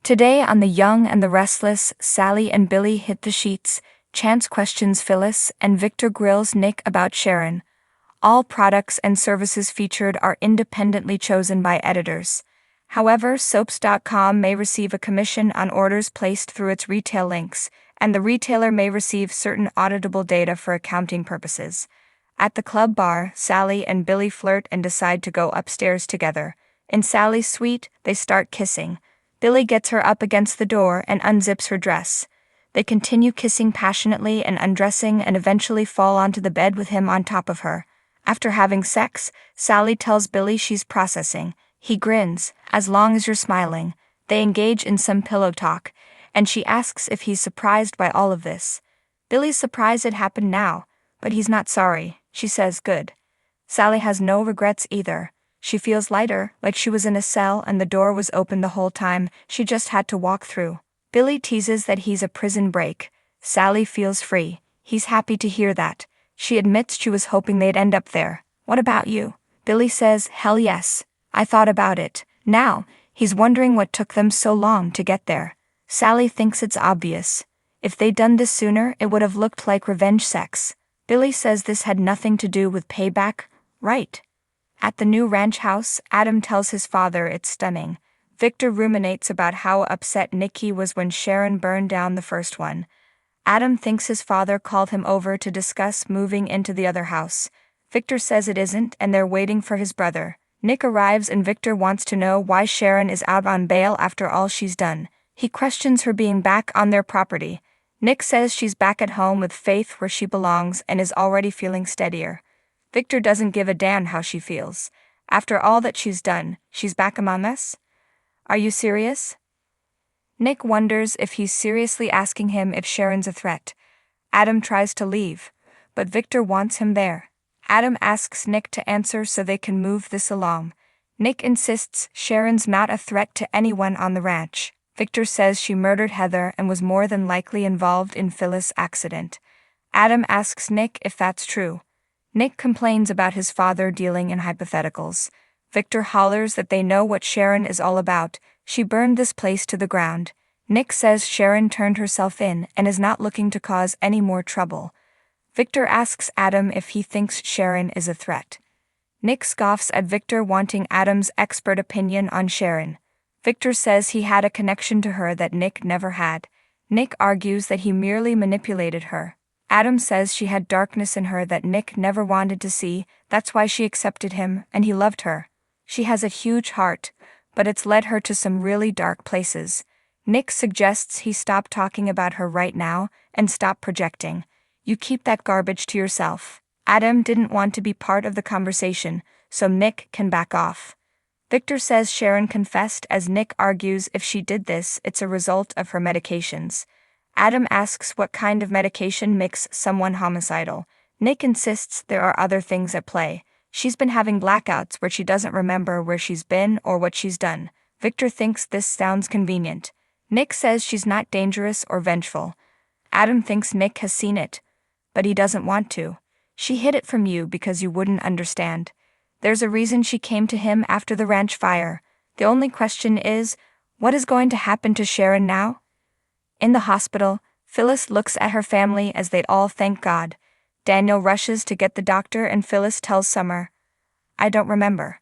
Today on The Young and the Restless, Sally and Billy hit the sheets, Chance questions Phyllis, and Victor grills Nick about Sharon. All products and services featured are independently chosen by editors. However, soaps.com may receive a commission on orders placed through its retail links, and the retailer may receive certain auditable data for accounting purposes. At the club bar, Sally and Billy flirt and decide to go upstairs together. In Sally's suite, they start kissing. Billy gets her up against the door and unzips her dress. They continue kissing passionately and undressing and eventually fall onto the bed with him on top of her. After having sex, Sally tells Billy she's processing. He grins, "As long as you're smiling." They engage in some pillow talk, and she asks if he's surprised by all of this. Billy's surprised it happened now, but he's not sorry. She says good. Sally has no regrets either. She feels lighter, like she was in a cell and the door was open the whole time, she just had to walk through. Billy teases that he's a prison break. Sally feels free. He's happy to hear that. She admits she was hoping they'd end up there. "What about you?" Billy says, "Hell yes. I thought about it." Now, he's wondering what took them so long to get there. Sally thinks it's obvious. If they'd done this sooner, it would have looked like revenge sex. Billy says this had nothing to do with payback, right? At the new ranch house, Adam tells his father it's stunning. Victor ruminates about how upset Nicky was when Sharon burned down the first one. Adam thinks his father called him over to discuss moving into the other house. Victor says it isn't, and they're waiting for his brother. Nick arrives and Victor wants to know why Sharon is out on bail after all she's done. He questions her being back on their property. Nick says she's back at home with Faith where she belongs and is already feeling steadier. Victor doesn't give a damn how she feels. After all that she's done, she's back among us? Are you serious? Nick wonders if he's seriously asking him if Sharon's a threat. Adam tries to leave, but Victor wants him there. Adam asks Nick to answer so they can move this along. Nick insists Sharon's not a threat to anyone on the ranch. Victor says she murdered Heather and was more than likely involved in Phyllis' accident. Adam asks Nick if that's true. Nick complains about his father dealing in hypotheticals. Victor hollers that they know what Sharon is all about. She burned this place to the ground. Nick says Sharon turned herself in and is not looking to cause any more trouble. Victor asks Adam if he thinks Sharon is a threat. Nick scoffs at Victor wanting Adam's expert opinion on Sharon. Victor says he had a connection to her that Nick never had. Nick argues that he merely manipulated her. Adam says she had darkness in her that Nick never wanted to see, that's why she accepted him, and he loved her. She has a huge heart, but it's led her to some really dark places. Nick suggests he stop talking about her right now and stop projecting. You keep that garbage to yourself. Adam didn't want to be part of the conversation, so Nick can back off. Victor says Sharon confessed as Nick argues if she did this, it's a result of her medications. Adam asks what kind of medication makes someone homicidal. Nick insists there are other things at play. She's been having blackouts where she doesn't remember where she's been or what she's done. Victor thinks this sounds convenient. Nick says she's not dangerous or vengeful. Adam thinks Nick has seen it, but he doesn't want to. She hid it from you because you wouldn't understand. There's a reason she came to him after the ranch fire. The only question is, what is going to happen to Sharon now? In the hospital, Phyllis looks at her family as they all thank God. Daniel rushes to get the doctor and Phyllis tells Summer, "I don't remember."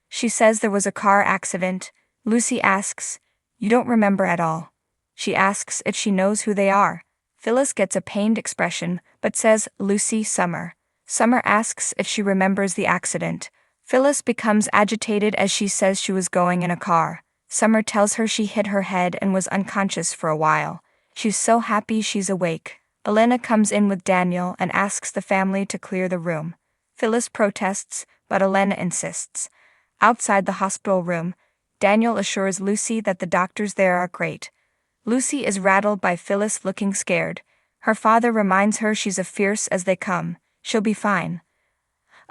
She says there was a car accident. Lucy asks, "You don't remember at all." She asks if she knows who they are. Phyllis gets a pained expression, but says, "Lucy, Summer." Summer asks if she remembers the accident. Phyllis becomes agitated as she says she was going in a car. Summer tells her she hit her head and was unconscious for a while. She's so happy she's awake. Elena comes in with Daniel and asks the family to clear the room. Phyllis protests, but Elena insists. Outside the hospital room, Daniel assures Lucy that the doctors there are great. Lucy is rattled by Phyllis looking scared. Her father reminds her she's as fierce as they come. She'll be fine.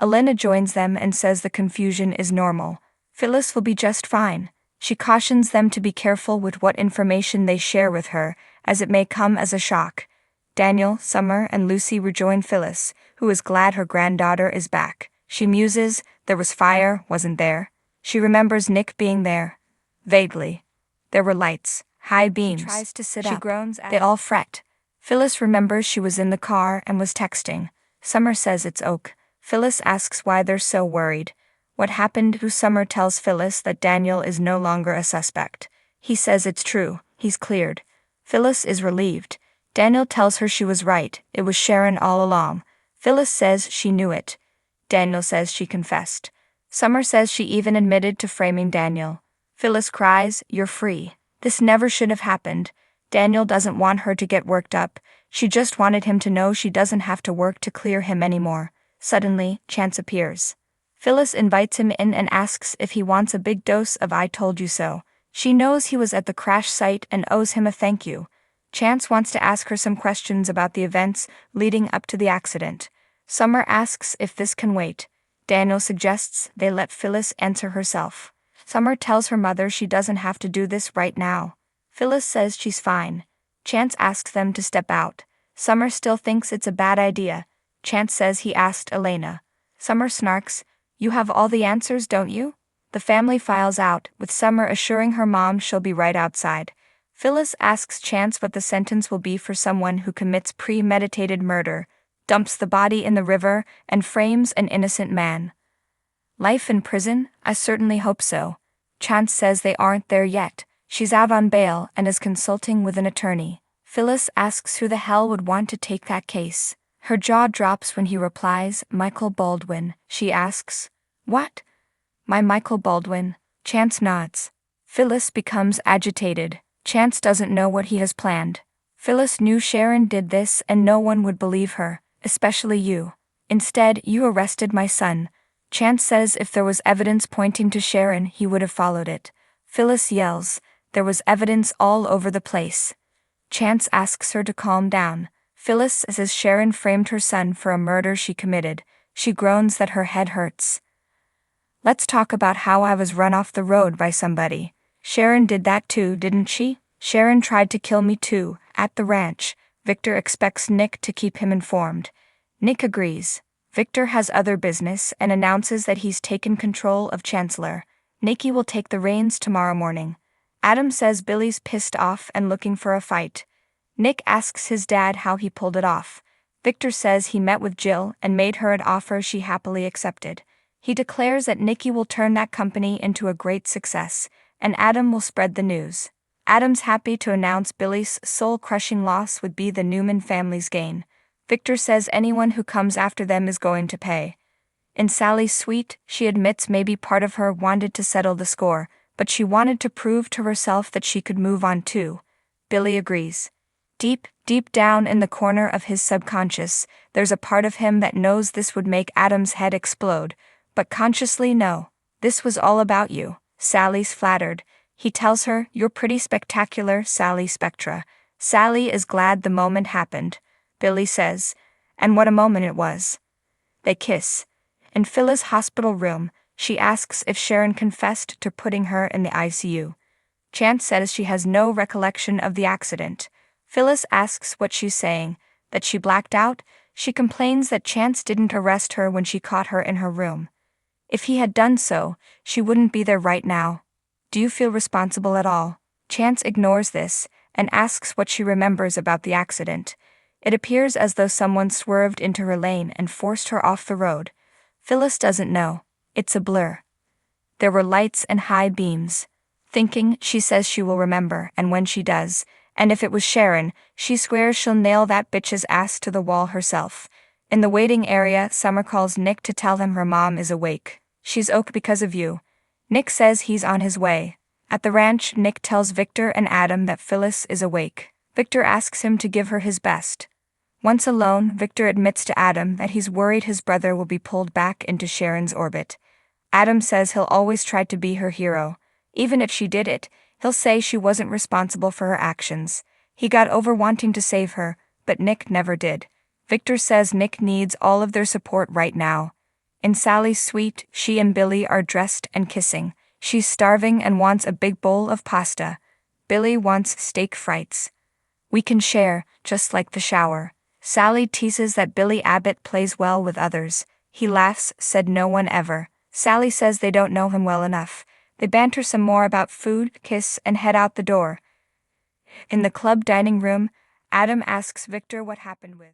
Elena joins them and says the confusion is normal. Phyllis will be just fine. She cautions them to be careful with what information they share with her, as it may come as a shock. Daniel, Summer, and Lucy rejoin Phyllis, who is glad her granddaughter is back. She muses, there was fire, wasn't there? She remembers Nick being there. Vaguely. There were lights. high beams. She tries to sit up. She groans. They all fret. Phyllis remembers she was in the car and was texting. Summer says it's Oak. Phyllis asks why they're so worried. What happened? Summer tells Phyllis that Daniel is no longer a suspect. He says it's true. He's cleared. Phyllis is relieved. Daniel tells her she was right. It was Sharon all along. Phyllis says she knew it. Daniel says she confessed. Summer says she even admitted to framing Daniel. Phyllis cries, "You're free. This never should have happened." Daniel doesn't want her to get worked up. She just wanted him to know she doesn't have to work to clear him anymore. Suddenly, Chance appears. Phyllis invites him in and asks if he wants a big dose of "I told you so." She knows he was at the crash site and owes him a thank you. Chance wants to ask her some questions about the events leading up to the accident. Summer asks if this can wait. Daniel suggests they let Phyllis answer herself. Summer tells her mother she doesn't have to do this right now. Phyllis says she's fine. Chance asks them to step out. Summer still thinks it's a bad idea. Chance says he asked Elena. Summer snarks, "You have all the answers, don't you?" The family files out, with Summer assuring her mom she'll be right outside. Phyllis asks Chance what the sentence will be for someone who commits premeditated murder, dumps the body in the river, and frames an innocent man. Life in prison? I certainly hope so. Chance says they aren't there yet. She's out on bail and is consulting with an attorney. Phyllis asks who the hell would want to take that case. Her jaw drops when he replies, "Michael Baldwin." She asks, "What? My Michael Baldwin?" Chance nods. Phyllis becomes agitated. Chance doesn't know what he has planned. Phyllis knew Sharon did this and no one would believe her, especially you. Instead, you arrested my son. Chance says if there was evidence pointing to Sharon, he would have followed it. Phyllis yells, "There was evidence all over the place." Chance asks her to calm down. Phyllis says Sharon framed her son for a murder she committed. She groans that her head hurts. "Let's talk about how I was run off the road by somebody. Sharon did that too, didn't she? Sharon tried to kill me too, at the ranch." Victor expects Nick to keep him informed. Nick agrees. Victor has other business and announces that he's taken control of Chancellor. Nikki will take the reins tomorrow morning. Adam says Billy's pissed off and looking for a fight. Nick asks his dad how he pulled it off. Victor says he met with Jill and made her an offer she happily accepted. He declares that Nikki will turn that company into a great success, and Adam will spread the news. Adam's happy to announce Billy's soul-crushing loss would be the Newman family's gain. Victor says anyone who comes after them is going to pay. In Sally's suite, she admits maybe part of her wanted to settle the score, but she wanted to prove to herself that she could move on too. Billy agrees. Deep, deep down in the corner of his subconscious, there's a part of him that knows this would make Adam's head explode, but consciously no. "This was all about you." Sally's flattered. He tells her, "You're pretty spectacular, Sally Spectra." Sally is glad the moment happened. Billy says, "And what a moment it was." They kiss. In Phyllis' hospital room, she asks if Sharon confessed to putting her in the ICU. Chance says she has no recollection of the accident. Phyllis asks what she's saying, that she blacked out. She complains that Chance didn't arrest her when she caught her in her room. If he had done so, she wouldn't be there right now. "Do you feel responsible at all?" Chance ignores this and asks what she remembers about the accident. It appears as though someone swerved into her lane and forced her off the road. Phyllis doesn't know. It's a blur. There were lights and high beams. Thinking, she says she will remember, and when she does, and if it was Sharon, she swears she'll nail that bitch's ass to the wall herself. In the waiting area, Summer calls Nick to tell him her mom is awake. "She's oak because of you." Nick says he's on his way. At the ranch, Nick tells Victor and Adam that Phyllis is awake. Victor asks him to give her his best. Once alone, Victor admits to Adam that he's worried his brother will be pulled back into Sharon's orbit. Adam says he'll always try to be her hero. Even if she did it, he'll say she wasn't responsible for her actions. He got over wanting to save her, but Nick never did. Victor says Nick needs all of their support right now. In Sally's suite, she and Billy are dressed and kissing. She's starving and wants a big bowl of pasta. Billy wants steak frites. "We can share, just like the shower." Sally teases that Billy Abbott plays well with others. He laughs, said no one ever. Sally says they don't know him well enough. They banter some more about food, kiss, and head out the door. In the club dining room, Adam asks Victor what happened with